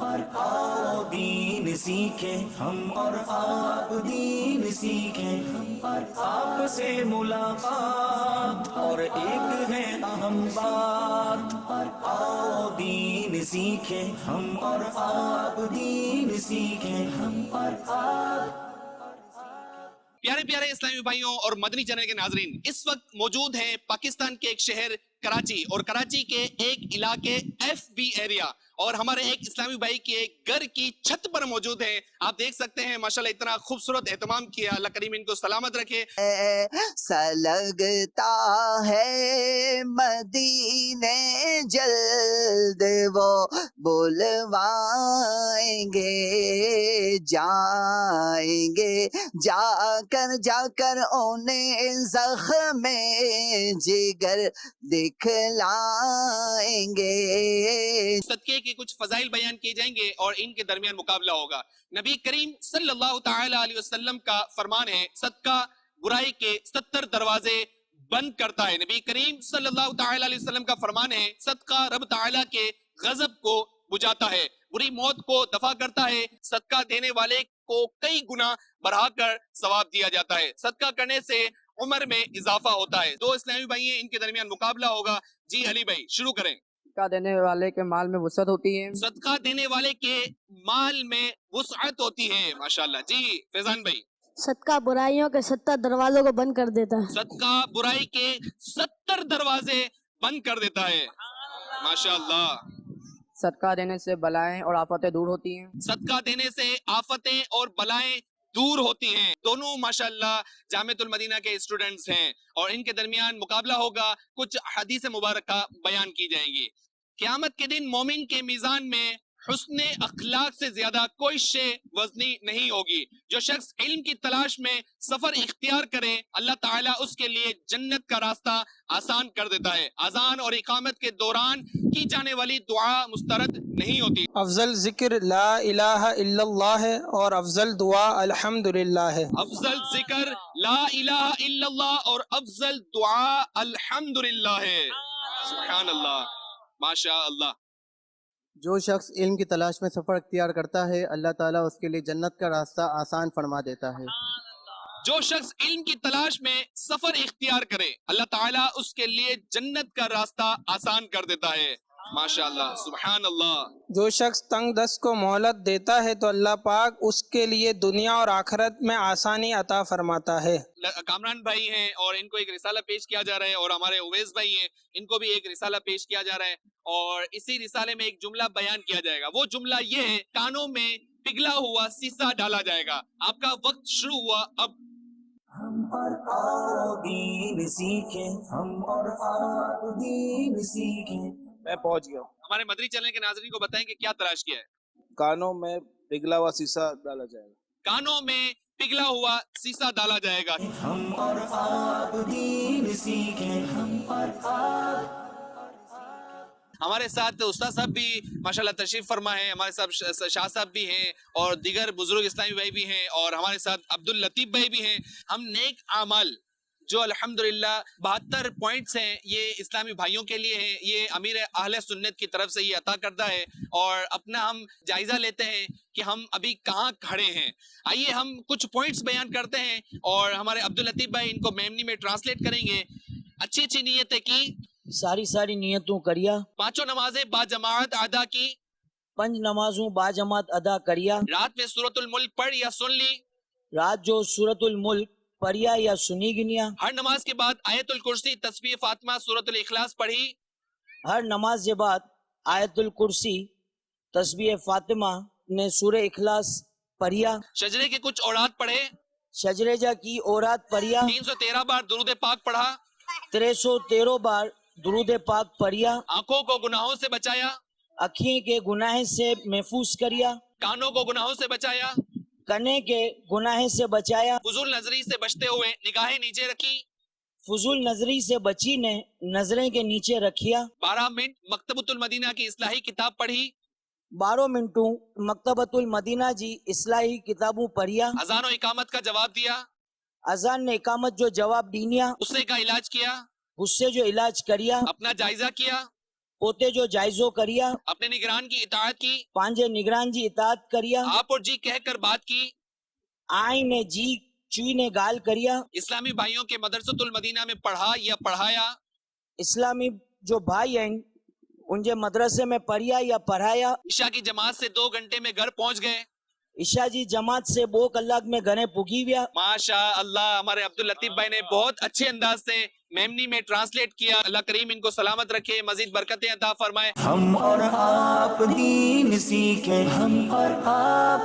اور आओ दीन सीखें हम और आप दीन सीखें और आपसे मुलाकात और एक है अहम बात और आओ दीन सीखें हम और आप दीन सीखें हम और आप। प्यारे प्यारे इस्लामी भाइयों और मदनी चैनल के नाजरीन, इस वक्त मौजूद हैं पाकिस्तान के एक शहर कराची और कराची के एक इलाके FB एरिया और हमारे एक इस्लामी भाई के घर की छत पर मौजूद हैं। आप देख सकते हैं माशाल्लाह इतना खूबसूरत एहतमाम किया। अल्लाह करीम इनको सलामत रखे। सा लगता है मदीने जल्द वो बुलवाएंगे, जाएंगे जाकर उन्हें ज़ख्म जिगर दिखलाएंगे। सदके की कुछ फजाइल बयान किए जाएंगे और इनके दरमियान मुकाबला होगा। नबी करीम सल्लल्लाहु तआला अलैहि वसल्लम का फरमान है, सदका बुराई के 70 दरवाजे बंद करता है। नबी करीम सल्लल्लाहु तआला अलैहि वसल्लम का फरमान है, सदका रब ताला के गजब को बुझाता है, बुरी मौत को दफा करता है। सदका देने वाले को कई गुना बढ़ाकर सवाब दिया जाता है। सदका करने से उम्र में इजाफा होता है। दो इस्लामी भाई हैं, इनके दरमियान मुकाबला होगा। जी अली भाई शुरू करें। सदका देने वाले के माल में वसअत होती है। सदका देने वाले के माल में वुसअत होती है। माशाल्लाह। जी फैजान भाई। सदका बुराइयों के 70 दरवाजों को बंद कर देता है। सदका बुराई के 70 दरवाजे बंद कर देता है। माशाल्लाह। सदका देने से बलाएं और आफतें दूर होती हैं। सदका देने से आफतें और बलाएं दूर होती हैं। दोनों माशाल्लाह जामिअतुल मदीना के स्टूडेंट्स हैं और इनके दरमियान मुकाबला होगा। कुछ हदीस मुबारका बयान की जाएंगी। क़यामत के दिन मोमिन के मीज़ान में हुस्ने अखलाक से ज्यादा कोई शे वजनी नहीं होगी। जो शख्स इल्म की तलाश में सफर इख्तियार करे, अल्लाह ताला उसके लिए जन्नत का रास्ता आसान कर देता है। अजान और इकामत के दौरान की जाने वाली दुआ मुस्तरद नहीं होती। अफजल जिक्र ला इलाहा इल्लल्लाह है और अफजल दुआ अल्हम्दुलिल्लाह है। अफजल जिक्र ला इलाहा इल्लल्लाह और अफजल दुआ अल्हम्दुलिल्लाह है। सुभान अल्लाह, माशा अल्लाह। जो शख्स इल्म की तलाश में सफ़र इख्तियार करता है, अल्लाह ताला उसके लिए जन्नत का रास्ता आसान फरमा देता है। जो शख्स इल्म की तलाश में सफर इख्तियार करे, अल्लाह ताला उसके लिए जन्नत का रास्ता आसान कर देता है। माशाअल्लाह, सुभान अल्लाह। जो शख्स तंग दस्त को मोहलत देता है तो अल्लाह पाक उसके लिए दुनिया और आखिरत में आसानी अता फरमाता है। कामरान भाई हैं और इनको एक रिसाला पेश किया जा रहा है और हमारे उवैस भाई हैं, इनको भी एक रिसाला पेश किया जा रहा है और इसी रिसाले में एक जुमला बयान किया जाएगा। वो जुमला ये है, कानों में पिघला हुआ शीशा डाला जाएगा। आपका वक्त शुरू हुआ अब। हम और आओ दीन सीखें, हम और आप दीन सीखें। मैं पहुंच गया। हमारे मदरी चैनल के नाज़रीन को बताएं कि क्या तलाश किया है। कानों में पिघला हुआ शीशा डाला जाएगा। कानों में पिघला हुआ शीशा डाला जाएगा। हम और आप दीन सीखें, हम और आप। हमारे साथ उस्ताद साहब भी माशाल्लाह तशरीफ फरमा है, हमारे साथ शाह साहब भी हैं और दीगर बुजुर्ग इस्लामी भाई भी हैं और हमारे साथ अब्दुल लतीफ भाई भी हैं। हम नेक आमाल जो अल्हम्दुलिल्लाह 72 पॉइंट्स हैं, ये इस्लामी भाइयों के लिए हैं। ये अमीर अहले सुन्नत की तरफ से ये अता करता है और अपना हम जायजा लेते हैं कि हम अभी कहाँ खड़े हैं। आइए हम कुछ पॉइंट्स बयान करते हैं और हमारे अब्दुल लतीफ भाई इनको मेमनी में ट्रांसलेट करेंगे। अच्छी अच्छी नीयतें की, सारी नीयतों करिया। पांचों नमाजें बाजमात अदा की, 5 नमाजों बाजमात अदा करिया। रात में सूरतुल मुल्क पढ़ या सुन ली, रात जो सूरतुल मुल्क पढ़िया या सुनी गिनिया। हर नमाज के बाद आयतुल कुर्सी, तस्बीह फातिमा, सूरतुल इखलास पढ़ी। हर नमाज के बाद आयतुल कुर्सी, तस्बीह फातिमा ने सूरह इखलास पढ़िया। शजरे के कुछ औरात पढ़े, शजरेजा की औरात पढ़िया। 313 बार दुरूद पाक पढ़ा, 313 बार दुरूद पाक पढ़िया। आंखों को गुनाहों से बचाया, अखियों के गुनाह से महफूज करिया। कानों को गुनाहों से बचाया, कने के गुनाह से बचाया। फुजूल नजरी से बचते हुए निगाहें नीचे रखी, फुजूल नजरी से बची ने नजरें के नीचे रखिया। 12 मिनट मकतबतुल मदीना की इस्लाही किताब पढ़ी, 12 मिनटों मकतबतुल मदीना जी इस्लाही किताबों पढ़िया। अजान और इकामत का जवाब दिया, अजान ने इकामत जो जवाब दीनिया, गुस्से का इलाज किया, गुस्से जो इलाज करिया। अपना जायजा किया, પોતે જો જાયજો કર્યા, अपने निगरान की इताअत की, પાંજે નિગરાનજી ઇતાત કર્યા, आप और जी कहकर बात की, આઈને જી ચુઈને ગાલ કર્યા, इस्लामी भाइयों के मदरसतुल मदीना में पढ़ा या पढ़ाया, इस्लामी जो भाई हैं उनके मदरसे में पढ़िया या पढ़ाया, ईशा की जमात से 2 घंटे में घर पहुंच गए। ईशा जी जमात से 2 कलाक में घरे पुगी गया। माशा अल्लाह, हमारे अब्दुल लतीफ भाई ने बहुत अच्छे अंदाज से मेमनी में ट्रांसलेट किया। अल्लाह करीम इनको सलामत रखे, मजीद बरकतें अता फरमाए। हम और आप दीन सीखें, हम और आप।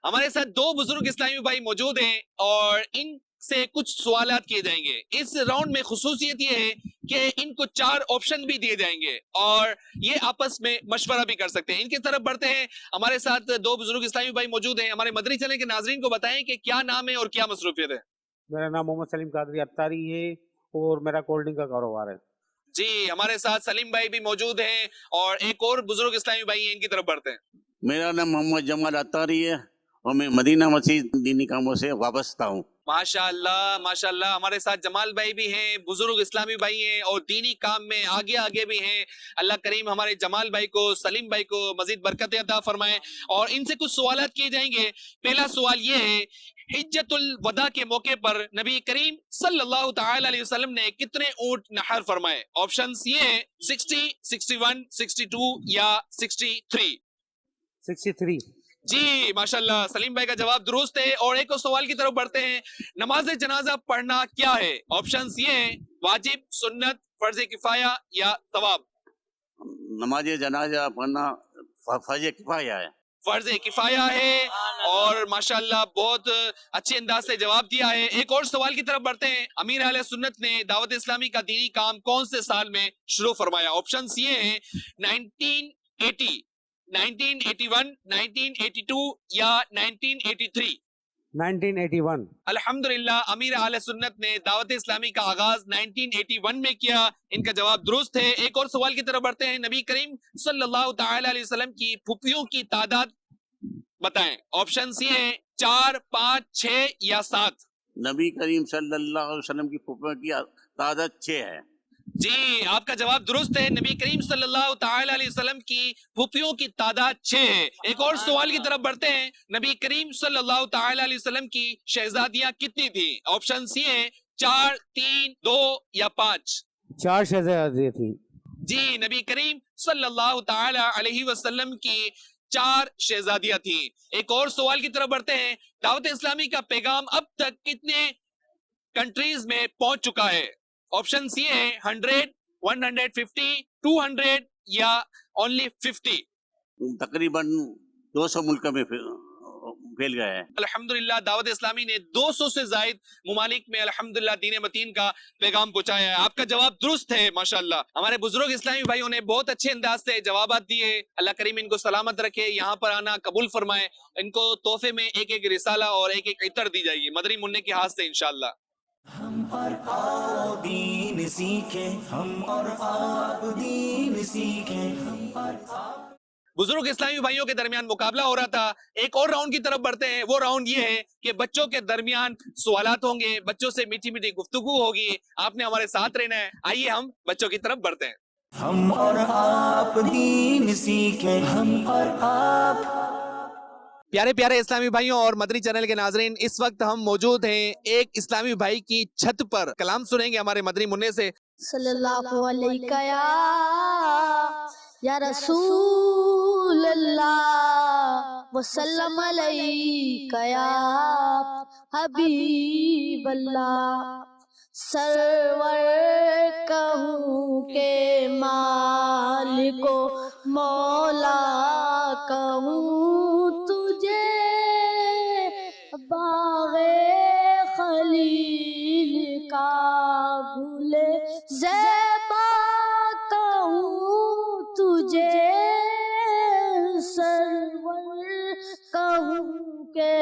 हमारे साथ 2 बुजुर्ग इस्लामी भाई मौजूद हैं और इनसे कुछ सवालात किए जाएंगे। इस राउंड में खुसूसियत ये है कि इनको 4 ऑप्शन भी दिए जाएंगे और ये आपस में मशवरा भी कर सकते हैं। इनकी तरफ बढ़ते हैं। हमारे साथ 2 बुजुर्ग इस्लामी भाई मौजूद हैं। हमारे मदरी चैनल के नाजरीन को बताएं कि क्या नाम है और क्या मसरूफियत है। मेरा नाम मोहम्मद सलीम कादरी अत्तारी है और मेरा कोल्ड ड्रिंक का कारोबार है। जी, हमारे साथ सलीम भाई भी मौजूद हैं और एक और बुजुर्ग इस्लामी भाई हैं, इनकी तरफ बढ़ते हैं। मेरा नाम मोहम्मद जमाल अत्तारी है और मैं मदीना मस्जिद दीनी कामों से वाबस्ता हूँ। माशाअल्लाह माशाअल्लाह, हमारे साथ जमाल भाई भी हैं, बुजुर्ग इस्लामी भाई हैं और दीनी काम में आगे आगे भी हैं। अल्लाह करीम हमारे जमाल भाई को, सलीम भाई को मजीद बरकतें अता फरमाए और इनसे कुछ सवालात किए जाएंगे। पहला सवाल ये है, हिज्जतुल वदा के मौके पर नबी करीम सल्लल्लाहु तआला अलैहि वसल्लम ने कितने ऊंट नहर फरमाए? ऑप्शंस ये हैं 60, 61, 62 या 63। 63। जी माशाल्लाह, सलीम भाई का जवाब दुरुस्त है। और एक और सवाल की तरफ बढ़ते हैं, नमाज जनाजा पढ़ना क्या है? ऑप्शंस ये हैं वाजिब, सुन्नत, फर्ज किफाया या सवाब। नमाज जनाजा पढ़ना फर्ज किफाया है। फर्ज किफाया है और माशाल्लाह बहुत अच्छे अंदाज से जवाब दिया है। एक और सवाल की तरफ बढ़ते हैं, अमीर अहले सुन्नत ने दावत इस्लामी का दीनी काम कौन से साल में शुरू फरमाया? ऑप्शंस ये हैं 1980, 1981, 1982 या 1983। 1981। अल्हम्दुलिल्लाह, अमीर अहले सुन्नत ने दावत इस्लामी का आगाज 1981 में किया। इनका जवाब दुरुस्त है। एक और सवाल की तरफ बढ़ते हैं, नबी करीम सल्लल्लाहु तआला अलैहि वसल्लम की फुफियों की तादाद बताएं। ऑप्शंस ये हैं 4, 5, 6 या 7। नबी करीम सल्लल्लाहु अलैहि वसल्लम की फुफियों की तादाद 6 है। जी, आपका जवाब दुरुस्त है। नबी करीम सल्लल्लाहु तआला अलैहि वसल्लम की फुफियों की तादाद 6 है। एक और सवाल की तरफ बढ़ते हैं, नबी करीम सल्लल्लाहु तआला अलैहि वसल्लम की शहजादियां कितनी थी? ऑप्शंस ये हैं 4, 3, 2 या 5। 4 शहजादियां थी। जी, नबी करीम सल्लल्लाहु तआला अलैहि वसल्लम की 4 शहजादियां थी। एक और सवाल की तरफ बढ़ते हैं, दावत इस्लामी का पैगाम अब तक कितने कंट्रीज में पहुंच चुका है? ऑप्शंस ये हैं 100, 150, 200 या ओनली 50। तकरीबन 200 मुल्क में फैल गया है। अल्हम्दुलिल्लाह, दावत इस्लामी ने 200 से जायद मुमालिक में अल्हम्दुलिल्लाह दीन मतीन का पैगाम पहुंचाया है। आपका जवाब दुरुस्त है माशाल्लाह। हमारे बुजुर्ग इस्लामी भाइयों ने बहुत अच्छे अंदाज से जवाब दिए। अल्लाह करीम इनको सलामत रखे, यहाँ पर आना कबूल फरमाए। इनको तोहफे में एक रिसाला और एक इतर दी जाएगी मदरी मुन्ने के हाथ से इंशाअल्लाह। हम और आप दीन सीखें, हम और आप दीन सीखें, हम और आप। बुजुर्ग इस्लामी भाइयों के दरमियान मुकाबला हो रहा था। एक और राउंड की तरफ बढ़ते हैं। वो राउंड ये है कि बच्चों के दरमियान सवालात होंगे, बच्चों से मीठी मीठी गुफ्तगू होगी। आपने हमारे साथ रहना है। आइए हम बच्चों की तरफ बढ़ते हैं। हम और आप दीन सीखें, हम और आप। प्यारे प्यारे इस्लामी भाइयों और मदनी चैनल के नाजरीन, इस वक्त हम मौजूद हैं एक इस्लामी भाई की छत पर। कलाम सुनेंगे हमारे मदनी मुन्ने से। सल्लल्लाहु अलैका या रसूल अल्लाह वसल्लम अलैका या हबीब अल्लाह। सरवर कहूँ के मालिको मौला कहूँ तुझे, बाग़े खलील का भूले ज़ेबा कहूँ तुझे, सरवर कहूँ के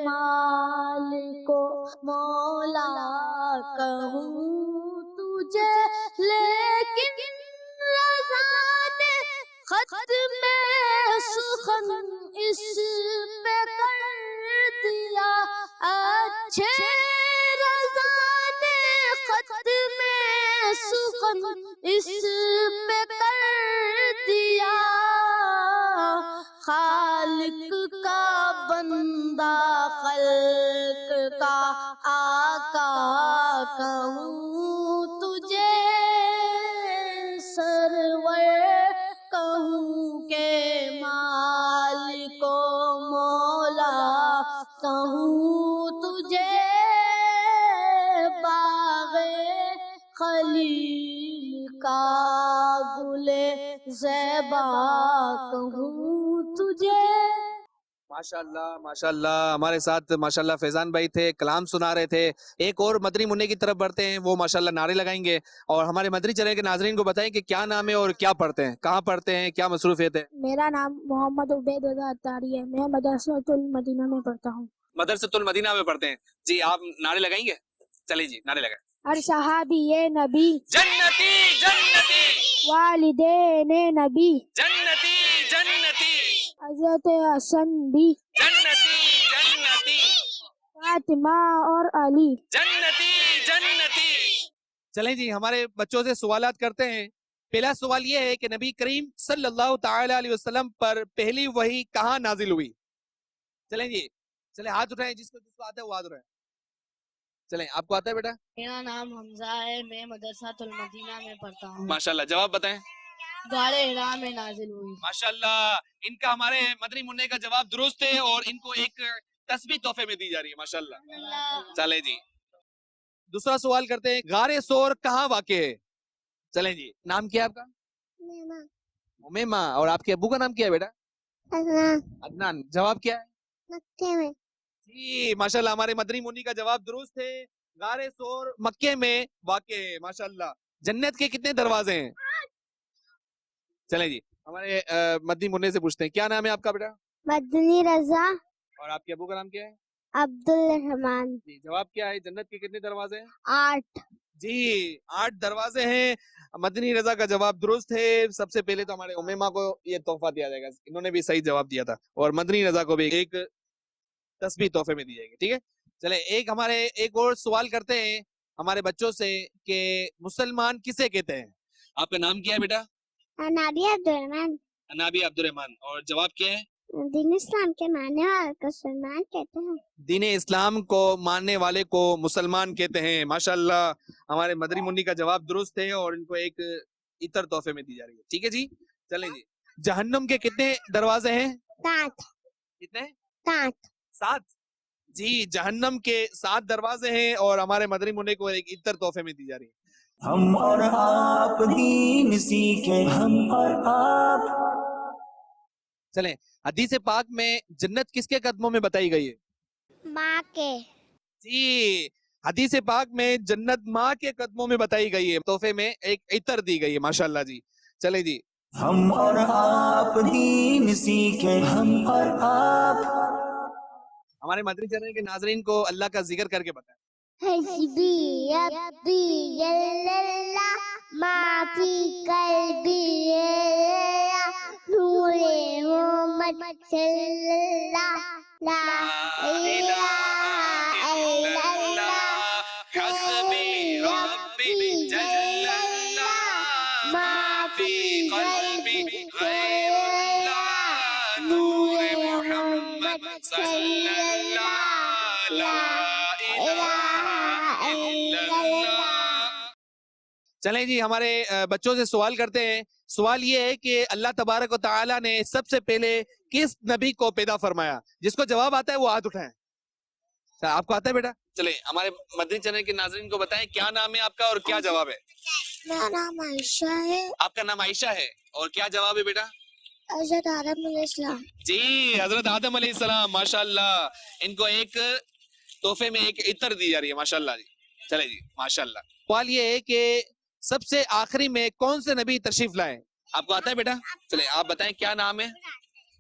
मालिको मौला कहूँ तुझे। लेकिन रज़ा ने खत में सुखन इस पे कर दिया, अच्छे रज़ा ने खत में सुखन इस पे خلق کا آقا کہوں تجھے سرور کہوں کہ مالک و مولا کہوں تجھے باغ خلیل کا گل زیبا کہوں تجھے. ماشاءاللہ ہمارے ساتھ ماشاءاللہ فیضان بھائی تھے، کلام سنا رہے تھے. ایک اور مدنی منع کی طرف بڑھتے ہیں، وہ ماشاءاللہ نعرے لگائیں گے اور ہمارے مدنی چینل کے ناظرین کو بتائیں کہ کیا نام ہے اور کیا پڑھتے ہیں، کہاں پڑھتے ہیں، کیا مصروفیت ہے. میرا نام محمد عبید رضا اتاری ہے، میں مدرسۃ المدینہ میں پڑھتا ہوں. مدرسۃ المدینہ میں پڑھتے ہیں. جی آپ نعرے لگائیں گے؟ چلیے جی نعرے لگائیں. ہر صحابی نبی جنتی جنتی والدین نبی جنتی جنتی حضرت حسن بھی جنتی جنتی فاطمہ اور علی. جنتی جنتی. چلیں جی ہمارے بچوں سے سوالات کرتے ہیں. پہلا سوال یہ ہے کہ نبی کریم صلی اللہ تعالی علیہ وسلم پر پہلی وحی کہاں نازل ہوئی؟ چلیں جی چلیں ہاتھ اٹھائیں، جس کو آتا ہے وہ ہاتھ اٹھائیں. چلیں آپ کو آتا ہے بیٹا؟ میرا نام حمزہ ہے، میں مدرسۃ المدینہ میں پڑھتا ہوں. ماشاءاللہ جواب بتائیں. غار حرا میں نازل ہوئی. ماشاءاللہ ان کا ہمارے مدنی منع کا جواب درست ہے اور ان کو ایک تسبیح تحفے میں دی جا رہی ہے. ماشاءاللہ. چلیں جی دوسرا سوال کرتے ہیں، غار ثور کہاں واقع ہے؟ چلیں جی نام کیا ہے آپ کا؟ امیمہ. اور آپ کے ابو کا نام کیا ہے بیٹا؟ عدنان. جواب کیا ہے؟ مکے میں. جی ماشاءاللہ ہمارے مدنی منی کا جواب درست ہے. غار ثور مکے میں واقع ہے. ماشاءاللہ. جنت کے کتنے دروازے ہیں؟ چلیں جی ہمارے مدنی منی سے پوچھتے ہیں، کیا نام ہے آپ کا بیٹا؟ مدنی رضا. اور آپ کے ابو کا نام کیا ہے؟ عبد الرحمان. جی جواب کیا ہے؟ جنت کے کتنے دروازے ہیں؟ 8. جی 8 دروازے ہیں. مدنی رضا کا جواب درست ہے. سب سے پہلے تو ہمارے امیمہ کو یہ تحفہ دیا جائے گا، انہوں نے بھی صحیح جواب دیا تھا، اور مدنی رضا کو بھی ایک تسبیح تحفے میں دی جائے گی. ٹھیک ہے چلیں ایک اور سوال کرتے ہیں ہمارے بچوں سے کہ مسلمان کسے کہتے ہیں؟ آپ کا نام کیا ہے بیٹا؟ نبی عبد الرحمان. نبی عبد الرحمان. اور جواب کیا ہے؟ دین اسلام کے ماننے والے کو مسلمان کہتے ہیں. دین اسلام کو ماننے والے کو مسلمان کہتے ہیں. ماشاءاللہ ہمارے مدنی منی کا جواب درست ہے اور ان کو ایک عطر تحفے میں دی جا رہی ہے. ٹھیک ہے جی چلیں جی جہنم کے کتنے دروازے ہیں؟ 7. کتنے؟ 7. 7. جی جہنم کے 7 دروازے ہیں اور ہمارے مدنی منی کو ایک عطر تحفے میں دی جا رہی ہے. ہم اور آپ دین سیکھیں، ہم اور آپ. چلیں حدیث پاک میں جنت کس کے قدموں میں بتائی گئی ہے؟ ماں کے. جی حدیث پاک میں جنت ماں کے قدموں میں بتائی گئی ہے، تحفے میں ایک عطر دی گئی ہے. ماشاءاللہ جی چلیں جی ہم اور آپ دین سیکھیں، ہم اور آپ. ہمارے مدنی چینل کے ناظرین کو اللہ کا ذکر کر کے بتائیں. حسبی ربی اللہ ما فی قلبی نور محمد صلی اللہ لا الہ الا اللہ حسبی ربی جل اللہ ما فی قلبی غیر اللہ نور محمد صلی اللہ لا الہ الا اللہ. چلیں جی ہمارے بچوں سے سوال کرتے ہیں. سوال یہ ہے کہ اللہ تبارک و تعالیٰ نے سب سے پہلے کس نبی کو پیدا فرمایا؟ جس کو جواب آتا ہے وہ ہاتھ اٹھائیں. آپ کو آتا ہے بیٹا؟ چلیں ہمارے مدنی چینل کے ناظرین کو بتائیں کیا نام ہے آپ کا اور کیا جواب ہے؟ میرا نام عائشہ ہے. آپ کا نام عائشہ ہے اور کیا جواب ہے بیٹا؟ حضرت آدم علیہ السلام. جی حضرت آدم علیہ السلام. ماشاءاللہ ان کو ایک تحفے میں ایک عطر دی جا رہی ہے. ماشاءاللہ جی چلے جی ماشاءاللہ. سوال یہ ہے کہ سب سے آخری میں کون سے نبی تشریف لائے؟ آپ کو آتا ہے بیٹا؟ چلے آپ بتائیں کیا نام ہے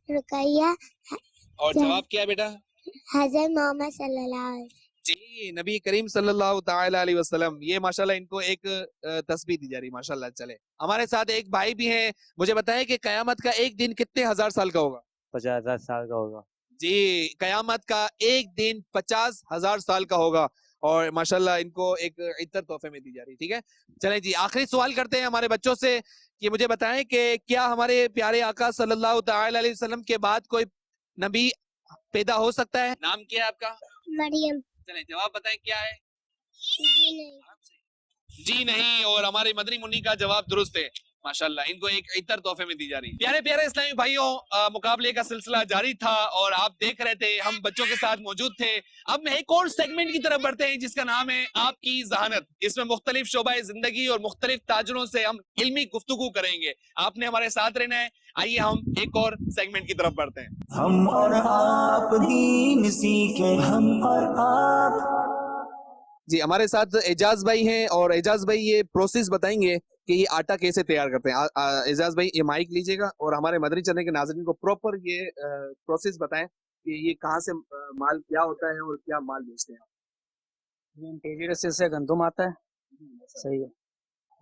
رقیہ. اور جواب کیا ہے بیٹا؟ حضرت محمد صلی اللہ علیہ وسلم. جی نبی کریم صلی اللہ تعالی علیہ وسلم. یہ ماشاءاللہ ان کو ایک تسبیح دی جا رہی ہے. ماشاءاللہ. چلے ہمارے ساتھ ایک بھائی بھی ہیں، مجھے بتائیں کہ قیامت کا ایک دن کتنے ہزار سال کا ہوگا؟ 50,000 سال کا ہوگا. جی قیامت کا ایک دن 50,000 سال کا ہوگا اور ماشاءاللہ ان کو ایک عطر تحفے میں دی جا رہی ہے. ٹھیک ہے چلیں جی آخری سوال کرتے ہیں ہمارے بچوں سے کہ مجھے بتائیں کہ کیا ہمارے پیارے آقا صلی اللہ تعالی علیہ وسلم کے بعد کوئی نبی पैदा हो सकता है? नाम क्या है आपका? मरियम। चलें जवाब बताएं क्या है? जी नहीं। जी नहीं, और हमारे मदनी मुन्नी का जवाब दुरुस्त है। माशाल्लाह, इनको एक इतर तोहफे में दी जा रही है। प्यारे प्यारे इस्लामी भाइयों, मुकाबले का सिलसिला जारी था और आप देख रहे थे, हम बच्चों के साथ मौजूद थे। अब मैं एक और सेगमेंट की तरफ बढ़ते हैं जिसका नाम है आपकी जहानत। इसमें मुख्तलिफ शोबाए जिंदगी और मुख्तलिफ ताजरों से हम इल्मी गुफ्तगू करेंगे। आपने हमारे साथ रहना है। आइए हम एक और सेगमेंट की तरफ बढ़ते हैं। हम और आप दीन सीखे, हम और आप। जी, हमारे साथ एजाज भाई हैं और एजाज भाई ये प्रोसेस बताएंगे कि ये आटा कैसे तैयार करते हैं। एजाज भाई ये माइक लीजिएगा और हमारे मदनी चैनल के नाज़रीन को प्रॉपर ये प्रोसेस बताएं कि ये कहाँ से माल क्या होता है और क्या माल बेचते हैं। ये इंटीरियर से गंदुम आता है, सही है।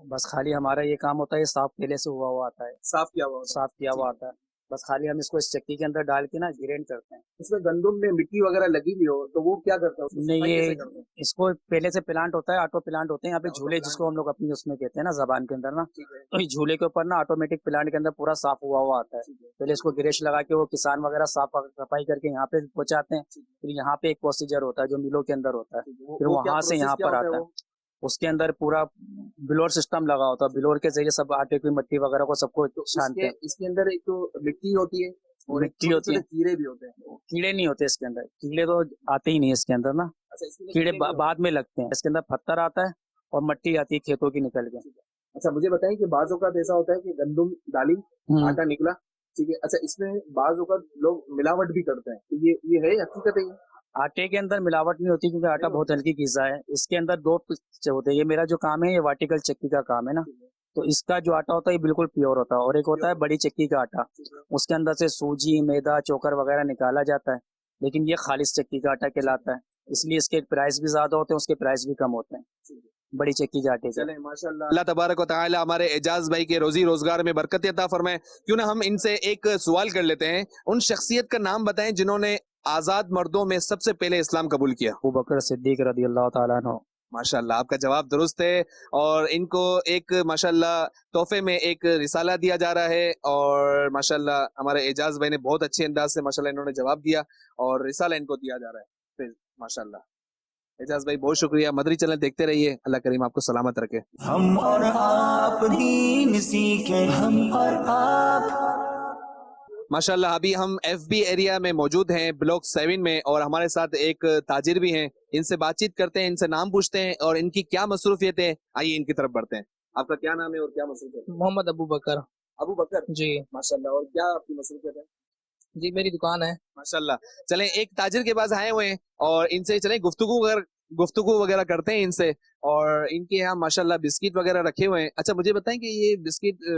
बस खाली हमारा ये काम होता है, साफ पहले से हुआ आता है, साफ किया हुआ साफ किया हुआ आता है। बस खाली हम इसको इस चक्की के अंदर डाल के ना ग्राइंड करते हैं। इसमें गंदुम में मिट्टी वगैरह लगी हुई हो तो वो क्या करता है? नहीं, ये इसको पहले से प्लांट होता है, ऑटो प्लांट होते हैं यहाँ पे झूले, जिसको हम लोग अपनी उसमें कहते हैं ना जबान के अंदर ना, तो इस झूले के ऊपर ना ऑटोमेटिक प्लांट के अंदर पूरा साफ हुआ आता है। पहले इसको गिरेश लगा के वो किसान वगैरह साफ सफाई करके यहाँ पे पहुंचाते हैं। फिर यहाँ पे एक प्रोसीजर होता है जो मिलों के अंदर होता है, फिर वहां से यहाँ पर आता है। उसके अंदर पूरा बिलोर सिस्टम लगा होता है, बिलोर के जरिए सब आटे की मिट्टी वगैरह को सबको छानते हैं। इसके अंदर एक तो मिट्टी होती है और मिट्टी होती है, कीड़े भी होते हैं। कीड़े नहीं होते इसके अंदर, कीड़े तो आते ही नहीं इसके अंदर ना, कीड़े बाद में लगते हैं। इसके अंदर पत्थर आता है और मिट्टी आती है खेतों की निकल के। अच्छा, मुझे बताएं कि बाजों का ऐसा होता है कि गंदुम डाली, आटा निकला, ठीक है। अच्छा, इसमें बाजों का लोग मिलावट भी करते हैं, तो ये है हकीकत है? आटे के अंदर मिलावट नहीं होती क्योंकि आटा बहुत हल्की चीज है। इसके अंदर दो होते हैं। ये मेरा जो काम है ये वर्टिकल चक्की का काम है ना, तो इसका जो आटा होता है ये बिल्कुल प्योर होता है। और एक होता है बड़ी चक्की का आटा, उसके अंदर से सूजी, मैदा, चोकर वगैरह निकाला जाता है, लेकिन ये खालिश चक्की का आटा कहलाता है, इसलिए इसके प्राइस भी ज्यादा होते हैं, उसके प्राइस भी कम होते हैं बड़ी चक्की के आटे के। माशाल्लाह, अल्लाह तबारक व तआला हमारे एजाज भाई के रोजी रोजगार में बरकत अता फरमाए। क्यों ना हम इनसे एक सवाल कर लेते हैं। उन शख्सियत का नाम बताएं जिन्होंने आजाद मर्दों में सबसे पहले इस्लाम कबूल किया। अबू बकर सिद्दीक रदी अल्लाह ताला अन्हु। माशाल्लाह, आपका जवाब दुरुस्त है और इनको एक माशाल्लाह तोहफे में एक रिसाला दिया जा रहा है। और माशाल्लाह हमारे एजाज भाई ने बहुत अच्छे अंदाज से माशाल्लाह इन्होंने जवाब दिया और रिसाला इनको दिया जा रहा है। फिर माशाल्लाह एजाज भाई बहुत शुक्रिया। मदरी चैनल देखते रहिए, अल्लाह करीम आपको सलामत रखे। हम और आप दीन सीखे, हम और आप। माशाल्लाह अभी हम FB एरिया में मौजूद हैं, ब्लॉक 7 में, और हमारे साथ एक ताजिर भी हैं। इनसे बातचीत करते हैं, इनसे नाम पूछते हैं और इनकी क्या मसरूफियत है। आइए इनकी तरफ बढ़ते हैं। आपका क्या नाम है और क्या मसरूफियत है? मोहम्मद अबू बकर। अबू बकर जी माशाल्लाह, और क्या आपकी मसरूफियत है? जी मेरी दुकान है। माशाल्लाह, चलें एक ताजिर के पास आए हुए हैं और इनसे चलें गुफ्तगू वगैरह करते हैं इनसे। और इनके यहाँ माशाल्लाह बिस्किट वगैरह रखे हुए हैं। अच्छा, मुझे बताएं कि ये बिस्किट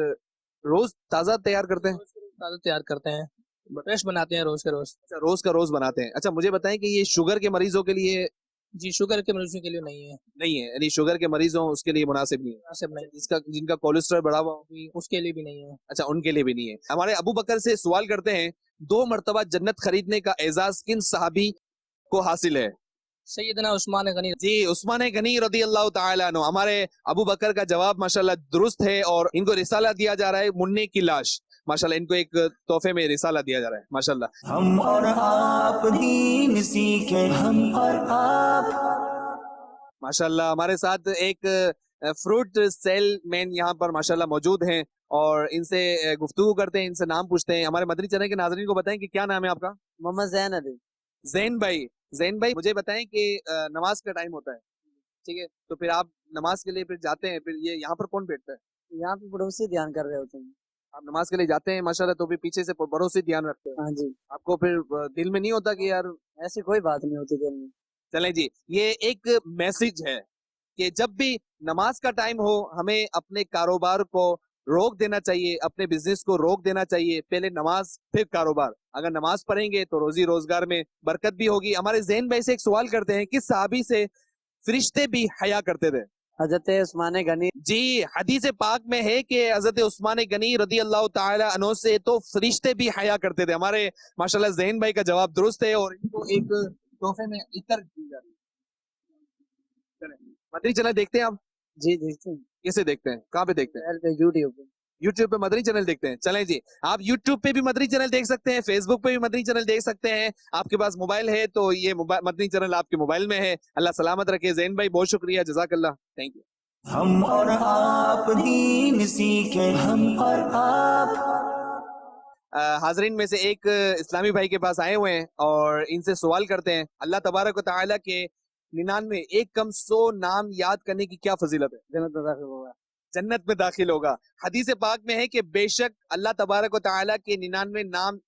रोज ताज़ा तैयार करते हैं? ताज़ा तैयार करते हैं, फ्रेश बनाते हैं रोज के रोज। अच्छा, रोज का रोज बनाते हैं। अच्छा, मुझे बताएं कि ये शुगर के मरीजों के लिए? जी शुगर के मरीजों के लिए नहीं है। नहीं है, यानी शुगर के मरीज हो उसके लिए मुनासिब नहीं है। मुनासिब नहीं, जिनका कोलेस्ट्रॉल बढ़ा हुआ हो उसके लिए भी नहीं है। अच्छा, उनके लिए भी नहीं है। हमारे अबू बकर से सवाल करते हैं, 2 मरतबा जन्नत खरीदने का एजाज किन सहाबी को हासिल है? सैयदना उस्मान गनी। जी, उस्मान गनी रदी अल्लाह ताला अन्हु। हमारे अबू बकर का जवाब माशाल्लाह दुरुस्त है और इनको रिसाला दिया जा रहा है, मुन्ने की लाश। माशाल्लाह इनको एक तोहफे में रिसाला दिया जा रहा है। माशाल्लाह हम और आप दीन सीखे, हम और आप। माशाल्लाह हमारे साथ एक फ्रूट सेलमैन यहाँ पर माशाल्लाह मौजूद हैं और इनसे गुफ्तगू करते हैं, इनसे नाम पूछते हैं। हमारे मदनी चैनल के नाज़रीन को बताएं कि क्या नाम है आपका? मोहम्मद जैन अली। जैन भाई मुझे बताएं कि नमाज का टाइम होता है, ठीक है, तो फिर आप नमाज के लिए फिर जाते हैं, फिर ये यहाँ पर कौन बैठता है? यहाँ पे पड़ोसी ध्यान कर रहे होते हैं। आप नमाज के लिए जाते हैं माशाल्लाह, तो फिर पीछे से पड़ोसी ध्यान रखते हैं। हाँ जी। आपको फिर दिल में नहीं होता कि यार ऐसी कोई बात नहीं होती दिल में। चलें जी, ये एक मैसेज है कि जब भी नमाज का टाइम हो हमें अपने कारोबार को रोक देना चाहिए, अपने बिजनेस को रोक देना चाहिए। पहले नमाज फिर कारोबार। अगर नमाज पढ़ेंगे तो रोजी रोजगार में बरकत भी होगी। हमारे ज़ैन भाई से एक सवाल करते हैं कि सहाबी से फरिश्ते भी हया करते थे? हजरत उस्मान गनी। जी, हदीस पाक में है कि हजरत उस्मान गनी रदी अल्लाह ताला अन्हु से तो फरिश्ते भी हया करते थे। हमारे माशाल्लाह ज़ैन भाई का जवाब दुरुस्त है और इनको एक तोहफे में इतर दी जा रही है। मदनी चैनल देखते हैं आप? जी देखते हैं। कैसे देखते हैं, कहाँ पे देखते हैं? यूट्यूब पे। यूट्यूब पे मदनी चैनल देखते हैं। चलें जी, आप यूट्यूब पे भी मदनी चैनल देख सकते हैं, फेसबुक पे भी मदनी चैनल देख सकते हैं। आपके पास मोबाइल है तो ये मदनी चैनल आपके मोबाइल में है। अल्लाह सलामत रखे। ज़ैन भाई बहुत शुक्रिया, जज़ाकल्लाह, थैंक यू। हम और आप दीन सीखे, हम और आप। हाजरीन में से एक इस्लामी भाई के पास आए हुए हैं और इनसे सवाल करते हैं, अल्लाह तबारक व तआला के 99 एक कम 100 नाम याद करने की क्या फजीलत है? जन्नत में दाखिल होगा। जन्नत में दाखिल होगा। हदीस पाक में है कि बेशक अल्लाह तबारक व तआला के 99 नाम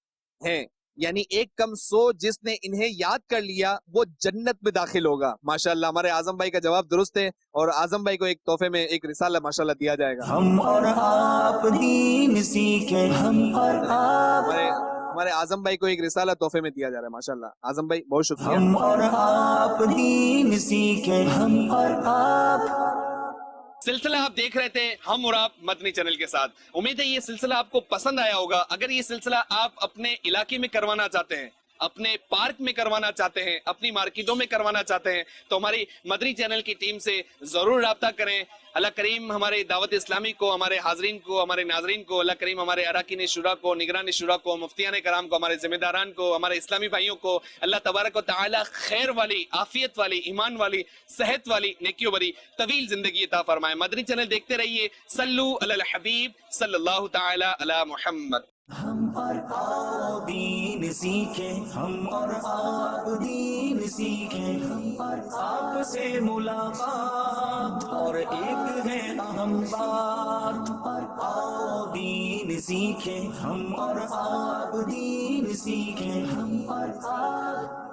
हैं, यानी एक कम 100 जिसने इन्हें याद कर लिया वो जन्नत में दाखिल होगा। माशाल्लाह, हमारे आजम भाई का जवाब दुरुस्त है और आजम भाई को एक तोहफे में एक रिसाला माशाल्लाह दिया जाएगा। हम और आप दीन सीखे, हम और आप। हमारे आजम भाई को एक रिसाला तोहफे में दिया जा रहा है। माशाल्लाह आजम भाई बहुत शुक्रिया। हम और आप दीन सीखे, हम और आप। सिलसिला आप देख रहे थे हम और आप मदनी चैनल के साथ। उम्मीद है ये सिलसिला आपको पसंद आया होगा। अगर ये सिलसिला आप अपने इलाके में करवाना चाहते हैं, अपने पार्क में करवाना चाहते हैं, अपनी मार्केटों में करवाना चाहते हैं तो हमारी मदनी चैनल की टीम से जरूर राब्ता करें। अल्लाह करीम हमारे दावत इस्लामी को, हमारे हाजरीन को, हमारे नाजरीन को, अल्लाह करीम हमारे अराकीन शुरा को, निगरान शुरा को, मुफ्तियान कराम को, हमारे जिम्मेदारान को, हमारे इस्लामी भाइयों को अल्लाह तबारक व तआला खैर वाली, आफियत वाली, ईमान वाली, सेहत वाली, नेकियों भरी तवील जिंदगी अता फरमाए। मदनी चैनल देखते रहिए। सल्लू अलल हबीब सल्लल्लाहु तआला अला मुहम्मद। हम और आप दीन सीखे, हम और आप दीन सीखे, हम और आप से मुलाकात और एक है अहम बात। और आओ दीन सीखे, हम और आप दीन सीखे, हम और आप।